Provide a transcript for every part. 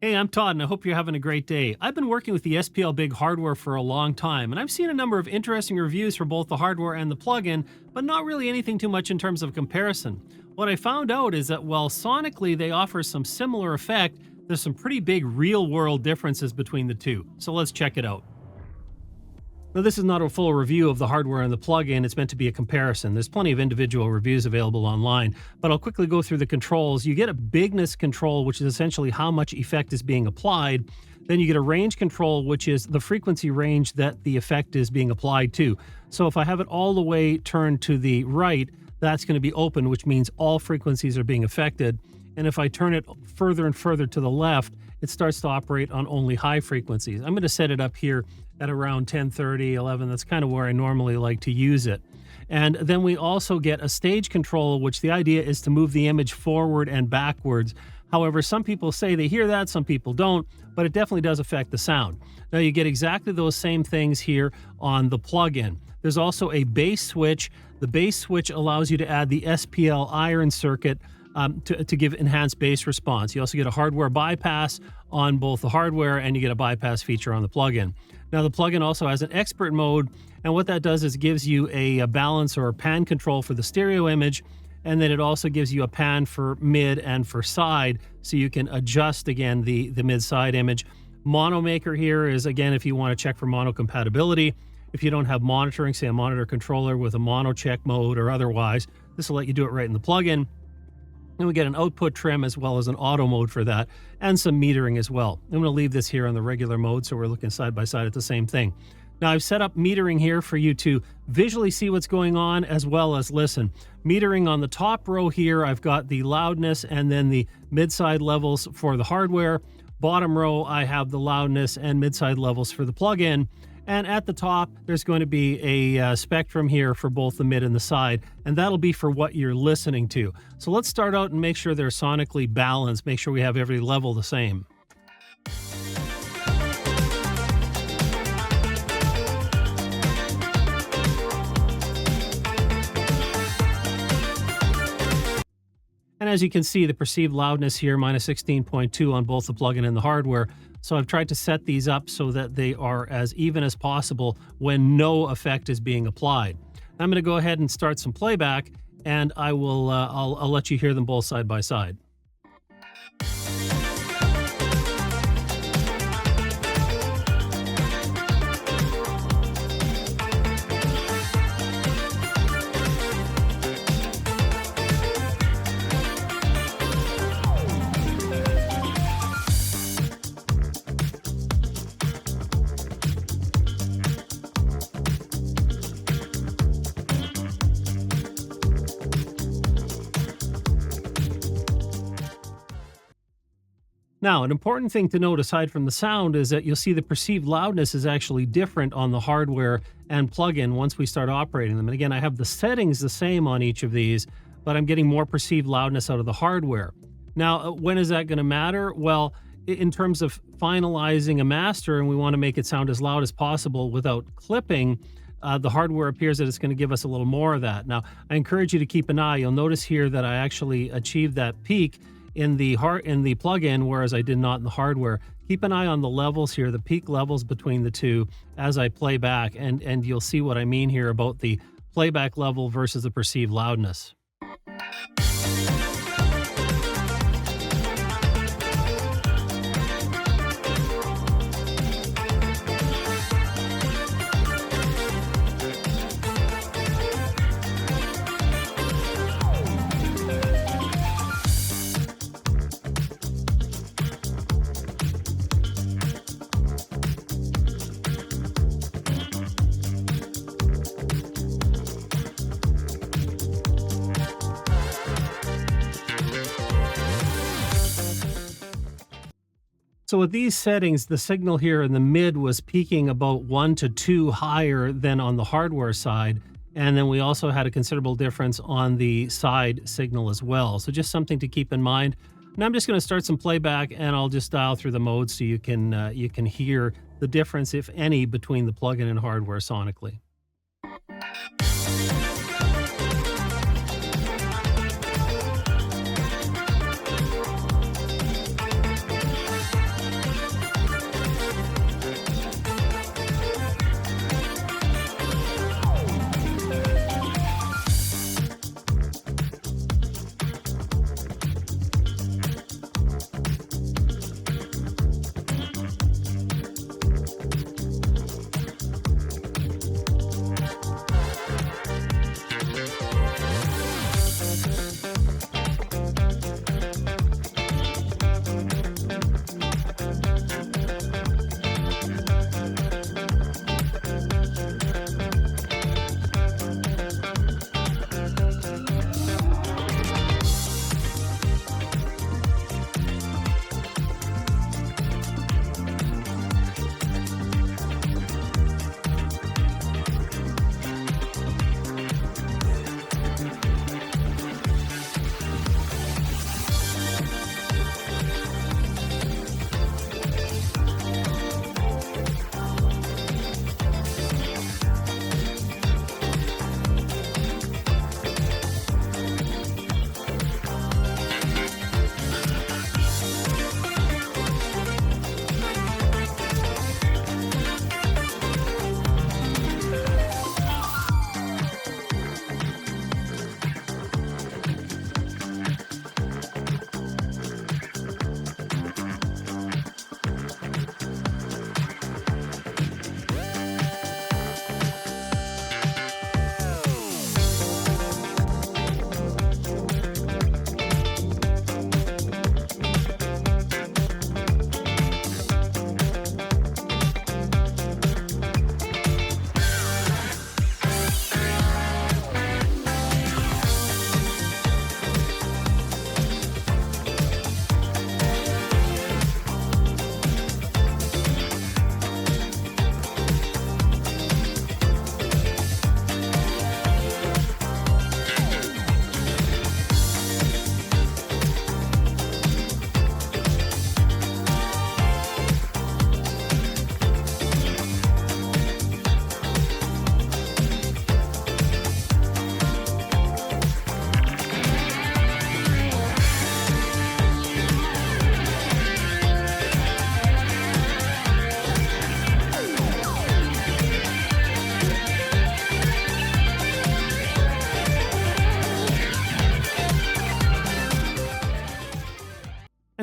Hey, I'm Todd, and I hope you're having a great day. I've been working with the SPL Big hardware for a long time, and I've seen a number of interesting reviews for both the hardware and the plugin, but not really anything too much in terms of comparison. What I found out is that while sonically they offer some similar effect, there's some pretty big real-world differences between the two. So let's check it out. Now, this is not a full review of the hardware and the plugin. It's meant to be a comparison. There's plenty of individual reviews available online, but I'll quickly go through the controls. You get a bigness control, which is essentially how much effect is being applied. Then you get a range control, which is the frequency range that the effect is being applied to. So if I have it all the way turned to the right, that's going to be open, which means all frequencies are being affected. And if I turn it further and further to the left, it starts to operate on only high frequencies. I'm going to set it up here at around 10:30, 11. That's kind of where I normally like to use it. And then we also get a stage control, which the idea is to move the image forward and backwards. However, some people say they hear that, some people don't, but it definitely does affect the sound. Now you get exactly those same things here on the plugin. There's also a bass switch. The bass switch allows you to add the SPL iron circuit to give enhanced bass response. You also get a hardware bypass on both the hardware, and you get a bypass feature on the plugin. Now, the plugin also has an expert mode, and what that does is gives you a balance or a pan control for the stereo image, and then it also gives you a pan for mid and for side, so you can adjust, again, the mid-side image. Mono maker here is, again, if you want to check for mono compatibility. If you don't have monitoring, say a monitor controller with a mono check mode or otherwise, this will let you do it right in the plugin. And we get an output trim as well as an auto mode for that, and some metering as well. I'm going to leave this here on the regular mode, so we're looking side by side at the same thing. Now, I've set up metering here for you to visually see what's going on as well as listen. Metering on the top row here, I've got the loudness and then the mid-side levels for the hardware. Bottom row, I have the loudness and mid-side levels for the plugin. And at the top, there's going to be a spectrum here for both the mid and the side, and that'll be for what you're listening to. So let's start out and make sure they're sonically balanced, make sure we have every level the same. And as you can see, the perceived loudness here, minus 16.2 on both the plugin and the hardware. So I've tried to set these up so that they are as even as possible when no effect is being applied. I'm going to go ahead and start some playback, and I will I'll let you hear them both side by side. Now, an important thing to note aside from the sound is that you'll see the perceived loudness is actually different on the hardware and plugin once we start operating them. And again, I have the settings the same on each of these, but I'm getting more perceived loudness out of the hardware. Now, when is that going to matter? Well, in terms of finalizing a master, and we want to make it sound as loud as possible without clipping, the hardware appears that it's going to give us a little more of that. Now, I encourage you to keep an eye. You'll notice here that I actually achieved that peak in the plugin, whereas I did not in the hardware. Keep an eye on the levels here, the peak levels between the two as I play back, and you'll see what I mean here about the playback level versus the perceived loudness. So with these settings, the signal here in the mid was peaking about 1 to 2 higher than on the hardware side. And then we also had a considerable difference on the side signal as well. So just something to keep in mind. Now I'm just going to start some playback, and I'll just dial through the modes so you can hear the difference, if any, between the plugin and hardware sonically.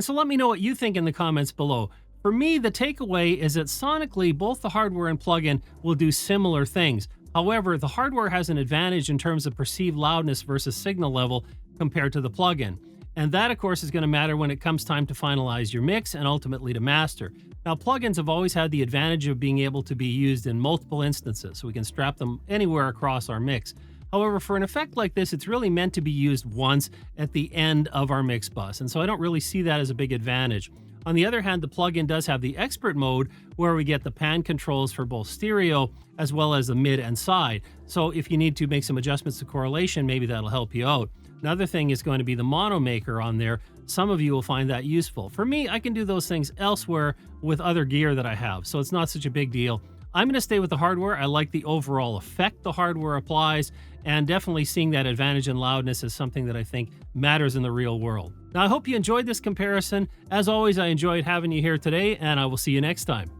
So let me know what you think in the comments below. For me, the takeaway is that sonically, both the hardware and plugin will do similar things. However, the hardware has an advantage in terms of perceived loudness versus signal level compared to the plugin. And that, of course, is going to matter when it comes time to finalize your mix and ultimately to master. Now, plugins have always had the advantage of being able to be used in multiple instances, so we can strap them anywhere across our mix. However, for an effect like this, it's really meant to be used once at the end of our mix bus, and so I don't really see that as a big advantage. On the other hand, the plugin does have the expert mode where we get the pan controls for both stereo as well as the mid and side. So if you need to make some adjustments to correlation, maybe that'll help you out. Another thing is going to be the mono maker on there. Some of you will find that useful. For me, I can do those things elsewhere with other gear that I have, so it's not such a big deal. I'm going to stay with the hardware. I like the overall effect the hardware applies, and definitely seeing that advantage in loudness is something that I think matters in the real world. Now, I hope you enjoyed this comparison. As always, I enjoyed having you here today, and I will see you next time.